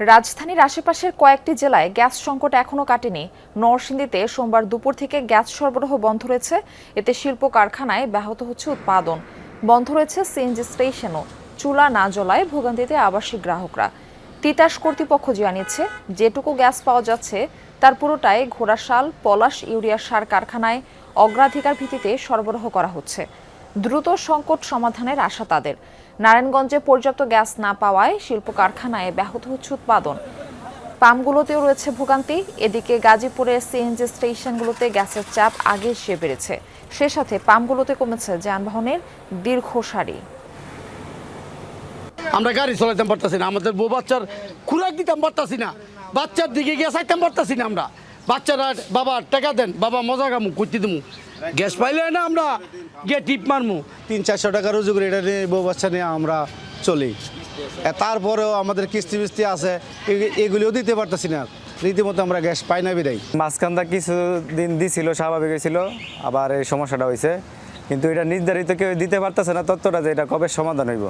রাজধানীর আশেপাশের কয়েকটি জেলায় গ্যাস সংকট এখনো কাটেনি। নরসিংদীতে সোমবার দুপুর থেকে গ্যাস সরবরাহ বন্ধ রয়েছে। এতে শিল্প কারখানায় ব্যাহত হচ্ছে উৎপাদন। বন্ধ রয়েছে সিএনজি স্টেশনও। চুলা না জ্বলায় ভোগান্তিতে আবাসিক গ্রাহকরা। তিতাস কর্তৃপক্ষ জানিয়েছে, যেটুকু গ্যাস পাওয়া যাচ্ছে তার পুরোটাই ঘোড়াশাল পলাশ ইউরিয়া সার কারখানায় অগ্রাধিকার ভিত্তিতে সরবরাহ করা হচ্ছে। দ্রুত সংকট সমাধানের আশা তাদের। নারায়ণগঞ্জে পর্যাপ্ত গ্যাস না পাওয়ায় শিল্প কারখানায় ব্যাহত হচ্ছে উৎপাদন। পাম্পগুলোতেও রয়েছে ভোগান্তি। এদিকে গাজীপুরের সিএনজি স্টেশনগুলোতে গ্যাসের চাপ আগের চেয়ে বেড়েছে। সে সাথে পাম্পগুলোতে কমেছে যানবাহনের দীর্ঘ সারি। আমরা গাড়ি চালাইতে পারতাছি না, আমাদের বউ বাচ্চার খুরাক দিতাম পারতাছি না, বাচ্চার দিকে গিয়ে চাইতাম পারতাছি না। আমরা বাচ্চারা বাবা টাকা দেন, বাবা মজা কামু করতে দেবো, গ্যাস পাইলে না আমরা গিয়ে টিপ মারমু। 300-400 টাকা রোজগার করে এটা নিয়ে বউ বাচ্চা নিয়ে আমরা চলি। তারপরেও আমাদের কিস্তি মিস্তি আছে, এগুলিও দিতে পারতেছি না। রীতিমতো আমরা গ্যাস পাই না বিদায়। মাঝখানটা কিছুদিন দিছিল, স্বাভাবিক হয়েছিল, আবার এই সমস্যাটা হয়েছে, কিন্তু এটা নির্ধারিত কেউ দিতে পারতেছে না তথ্যটা যে এটা কবে সমাধান হইব।